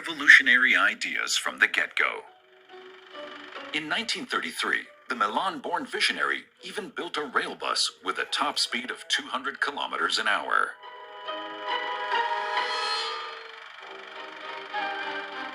revolutionary ideas from the get-go. In 1933, the Milan-born visionary even built a rail bus with a top speed of 200 kilometers an hour.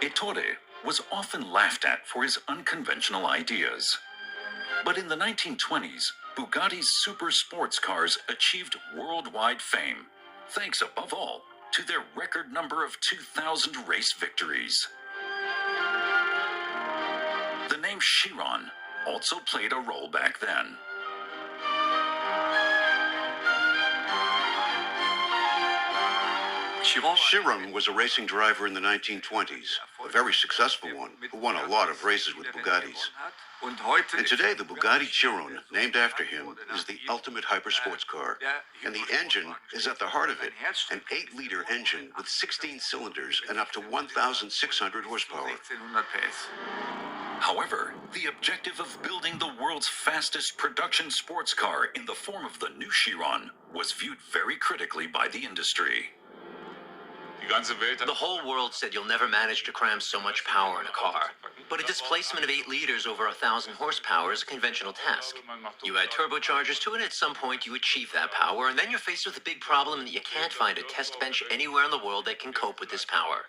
Ettore was often laughed at for his unconventional ideas. But in the 1920s, Bugatti's super sports cars achieved worldwide fame, thanks above all to their record number of 2,000 race victories. The name CHIRON also played a role back then. CHIRON was a racing driver in the 1920s, a very successful one, who won a lot of races with Bugattis. And today, the Bugatti Chiron, named after him, is the ultimate hypersports car. And the engine is at the heart of it, an 8-liter engine with 16 cylinders and up to 1,600 horsepower. However, the objective of building the world's fastest production sports car in the form of the new Chiron was viewed very critically by the industry. The whole world said you'll never manage to cram so much power in a car. But a displacement of 8 liters over 1,000 horsepower is a conventional task. You add turbochargers to it, at some point you achieve that power, and then you're faced with a big problem that you can't find a test bench anywhere in the world that can cope with this power.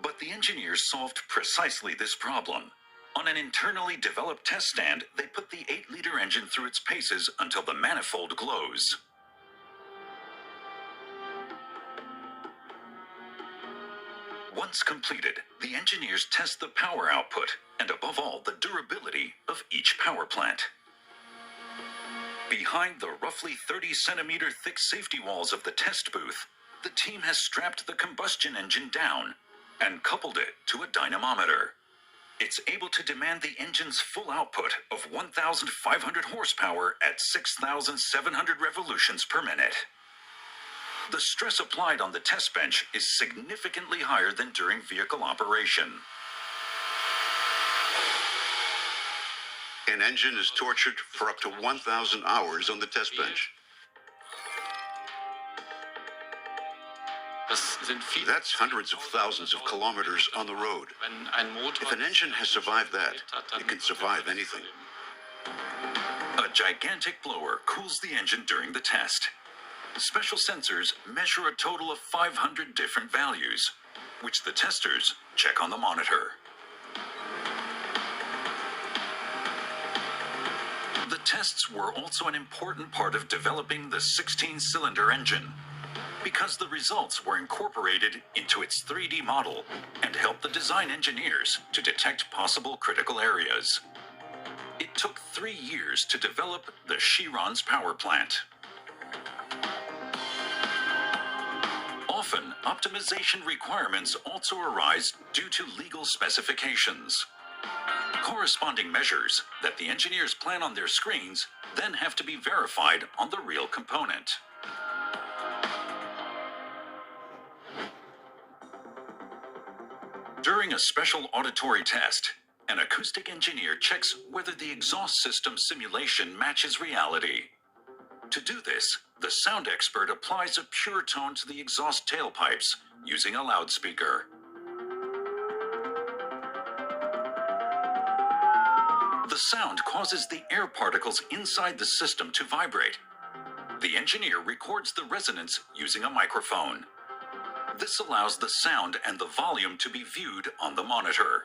But the engineers solved precisely this problem. On an internally developed test stand, they put the 8-liter engine through its paces until the manifold glows. Once completed, the engineers test the power output and, above all, the durability of each power plant. Behind the roughly 30-centimeter thick safety walls of the test booth, the team has strapped the combustion engine down and coupled it to a dynamometer. It's able to demand the engine's full output of 1,500 horsepower at 6,700 revolutions per minute. The stress applied on the test bench is significantly higher than during vehicle operation. An engine is tortured for up to 1,000 hours on the test bench. That's hundreds of thousands of kilometers on the road. If an engine has survived that, it can survive anything. A gigantic blower cools the engine during the test. Special sensors measure a total of 500 different values, which the testers check on the monitor. The tests were also an important part of developing the 16-cylinder engine, because the results were incorporated into its 3D model and helped the design engineers to detect possible critical areas. It took 3 years to develop the Chiron's power plant. Often, optimization requirements also arise due to legal specifications. Corresponding measures that the engineers plan on their screens then have to be verified on the real component. During a special auditory test, an acoustic engineer checks whether the exhaust system simulation matches reality. To do this, the sound expert applies a pure tone to the exhaust tailpipes using a loudspeaker. The sound causes the air particles inside the system to vibrate. The engineer records the resonance using a microphone. This allows the sound and the volume to be viewed on the monitor.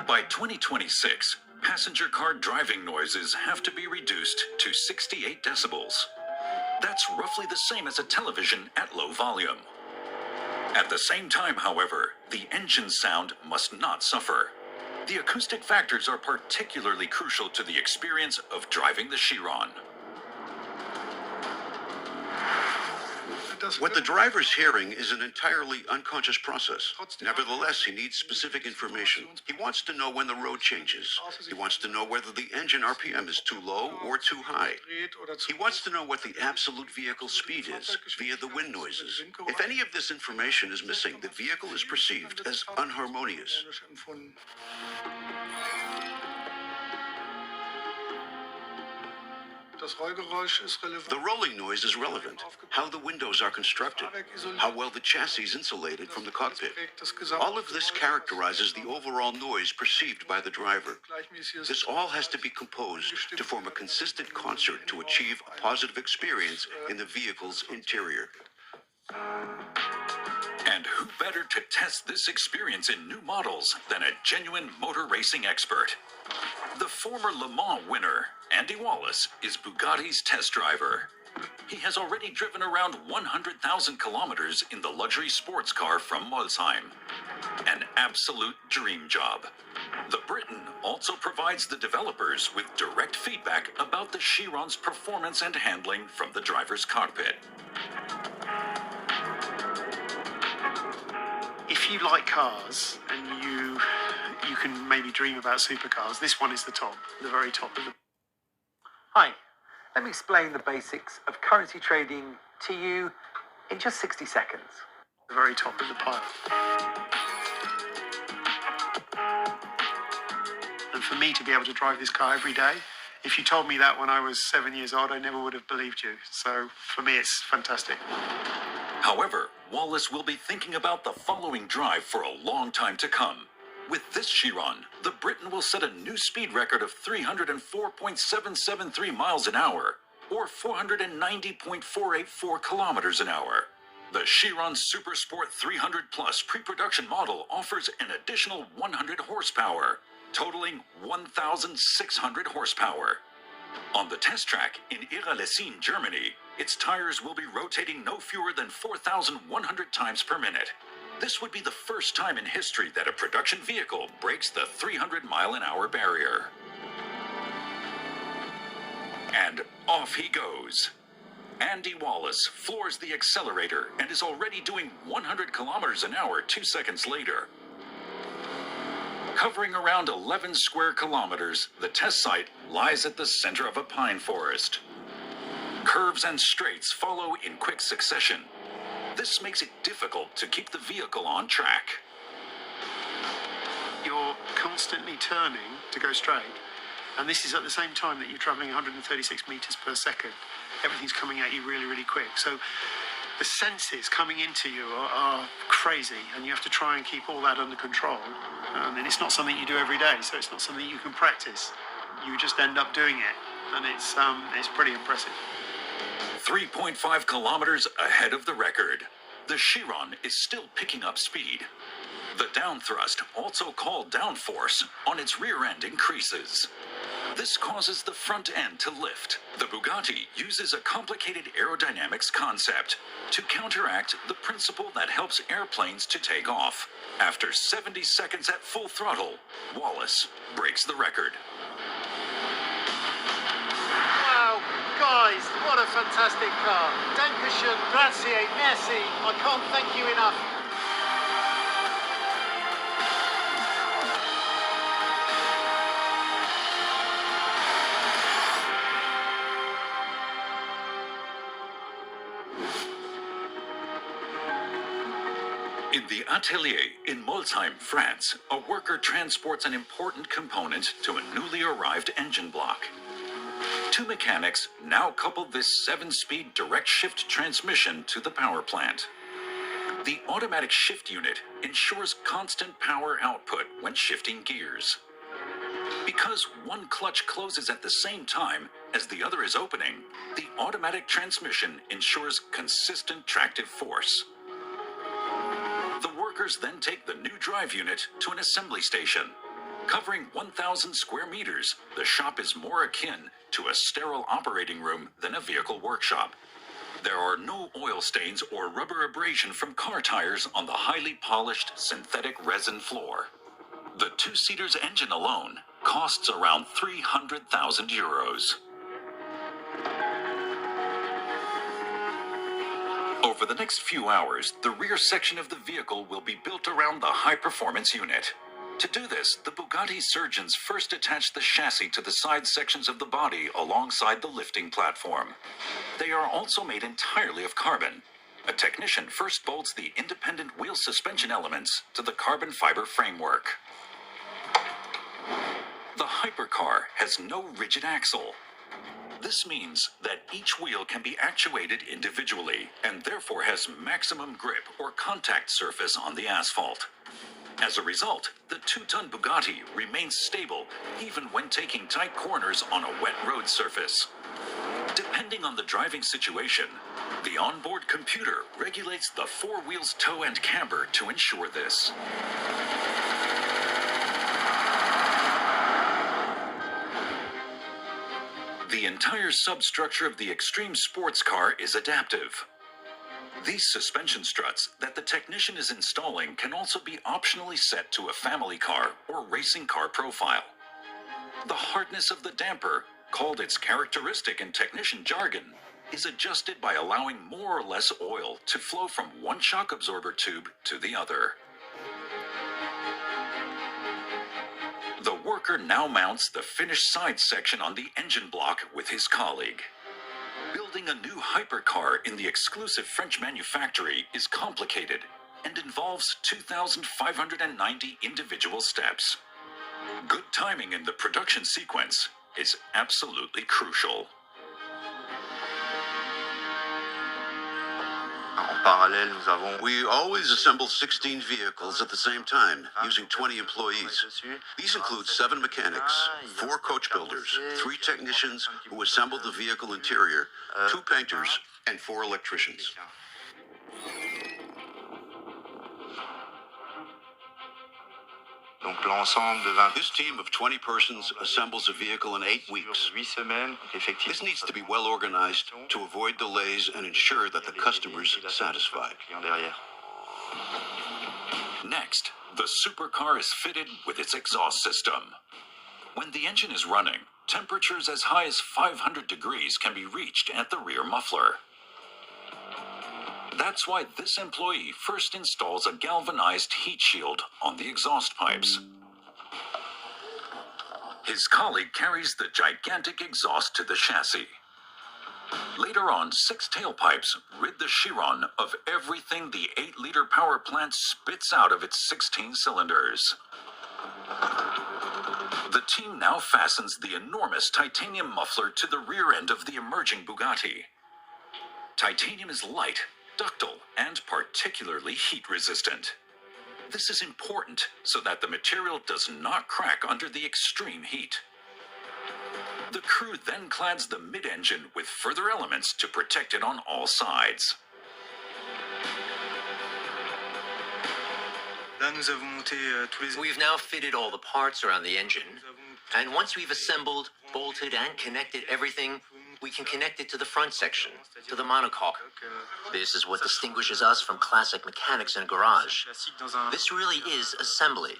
By 2026, passenger car driving noises have to be reduced to 68 decibels. That's roughly the same as a television at low volume. At the same time, however, the engine sound must not suffer. The acoustic factors are particularly crucial to the experience of driving the Chiron. What the driver's hearing is an entirely unconscious process. Nevertheless, he needs specific information. He wants to know when the road changes. He wants to know whether the engine RPM is too low or too high. He wants to know what the absolute vehicle speed is via the wind noises. If any of this information is missing, the vehicle is perceived as unharmonious. The rolling noise is relevant. How the windows are constructed, how well the chassis is insulated from the cockpit. All of this characterizes the overall noise perceived by the driver. This all has to be composed to form a consistent concert to achieve a positive experience in the vehicle's interior. And who better to test this experience in new models than a genuine motor racing expert? The former Le Mans winner, Andy Wallace, is Bugatti's test driver. He has already driven around 100,000 kilometers in the luxury sports car from Molsheim. An absolute dream job. The Briton also provides the developers with direct feedback about the Chiron's performance and handling from the driver's cockpit. If you like cars and you can maybe dream about supercars, this one is the very top of the... Hi, let me explain the basics of currency trading to you in just 60 seconds. The very top of the pile. And for me to be able to drive this car every day, if you told me that when I was 7 years old, I never would have believed you. So for me, it's fantastic. However, Wallace will be thinking about the following drive for a long time to come. With this Chiron, the Briton will set a new speed record of 304.773 miles an hour, or 490.484 kilometers an hour. The Chiron Super Sport 300 Plus pre-production model offers an additional 100 horsepower, totaling 1,600 horsepower. On the test track in Ira-les-Signes, Germany, its tires will be rotating no fewer than 4,100 times per minute. This would be the first time in history that a production vehicle breaks the 300-mile-an-hour barrier. And off he goes. Andy Wallace floors the accelerator and is already doing 100 kilometers an hour 2 seconds later. Covering around 11 square kilometers, the test site lies at the center of a pine forest. Curves and straights follow in quick succession. This makes it difficult to keep the vehicle on track. You're constantly turning to go straight, and this is at the same time that you're traveling 136 meters per second. Everything's coming at you really, really quick. So the senses coming into you are crazy, and you have to try and keep all that under control. And it's not something you do every day, so it's not something you can practice. You just end up doing it, and it's pretty impressive. 3.5 kilometers ahead of the record. The Chiron is still picking up speed. The down thrust, also called downforce, on its rear end increases. This causes the front end to lift. The Bugatti uses a complicated aerodynamics concept to counteract the principle that helps airplanes to take off. After 70 seconds at full throttle, Wallace breaks the record. Wow, guys, what a fantastic car. Dankeschön, grazie, merci. I can't thank you enough. In the atelier in Molsheim, France, a worker transports an important component to a newly arrived engine block. Two mechanics now couple this 7-speed direct shift transmission to the power plant. The automatic shift unit ensures constant power output when shifting gears. Because one clutch closes at the same time as the other is opening, the automatic transmission ensures consistent tractive force. The workers then take the new drive unit to an assembly station. Covering 1,000 square meters, the shop is more akin to a sterile operating room than a vehicle workshop. There are no oil stains or rubber abrasion from car tires on the highly polished synthetic resin floor. The two-seater's engine alone costs around 300,000 euros. Over the next few hours, the rear section of the vehicle will be built around the high-performance unit. To do this, the Bugatti surgeons first attach the chassis to the side sections of the body alongside the lifting platform. They are also made entirely of carbon. A technician first bolts the independent wheel suspension elements to the carbon fiber framework. The hypercar has no rigid axle. This means that each wheel can be actuated individually and therefore has maximum grip or contact surface on the asphalt. As a result, the 2-ton Bugatti remains stable even when taking tight corners on a wet road surface. Depending on the driving situation, the onboard computer regulates the 4 wheel's toe and camber to ensure this. The entire substructure of the extreme sports car is adaptive. These suspension struts that the technician is installing can also be optionally set to a family car or racing car profile. The hardness of the damper, called its characteristic in technician jargon, is adjusted by allowing more or less oil to flow from one shock absorber tube to the other. The worker now mounts the finished side section on the engine block with his colleague. Building a new hypercar in the exclusive French manufactory is complicated and involves 2,590 individual steps. Good timing in the production sequence is absolutely crucial. We always assemble 16 vehicles at the same time, using 20 employees. These include 7 mechanics, 4 coach builders, 3 technicians who assemble the vehicle interior, 2 painters, and 4 electricians. This team of 20 persons assembles a vehicle in 8 weeks. This needs to be well organized to avoid delays and ensure that the customer's satisfied. Next, the supercar is fitted with its exhaust system. When the engine is running, temperatures as high as 500 degrees can be reached at the rear muffler. That's why this employee first installs a galvanized heat shield on the exhaust pipes. His colleague carries the gigantic exhaust to the chassis. Later on, 6 tailpipes rid the CHIRON of everything the 8-liter power plant spits out of its 16 cylinders. The team now fastens the enormous titanium muffler to the rear end of the emerging Bugatti. Titanium is light, ductile, and particularly heat-resistant. This is important so that the material does not crack under the extreme heat. The crew then clads the mid-engine with further elements to protect it on all sides. We've now fitted all the parts around the engine, and once we've assembled, bolted, and connected everything, we can connect it to the front section, to the monocoque. This is what distinguishes us from classic mechanics in a garage. This really is assembly.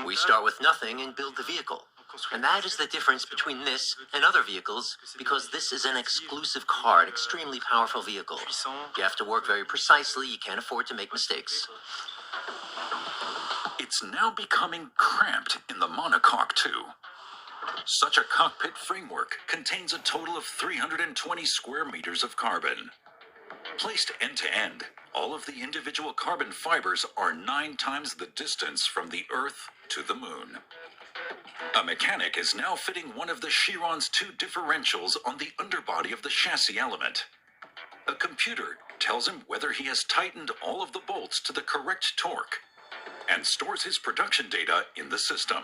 We start with nothing and build the vehicle. And that is the difference between this and other vehicles, because this is an exclusive car, an extremely powerful vehicle. You have to work very precisely, you can't afford to make mistakes. It's now becoming cramped in the monocoque too. Such a cockpit framework contains a total of 320 square meters of carbon. Placed end to end, all of the individual carbon fibers are 9 times the distance from the Earth to the Moon. A mechanic is now fitting one of the CHIRON's 2 differentials on the underbody of the chassis element. A computer tells him whether he has tightened all of the bolts to the correct torque and stores his production data in the system.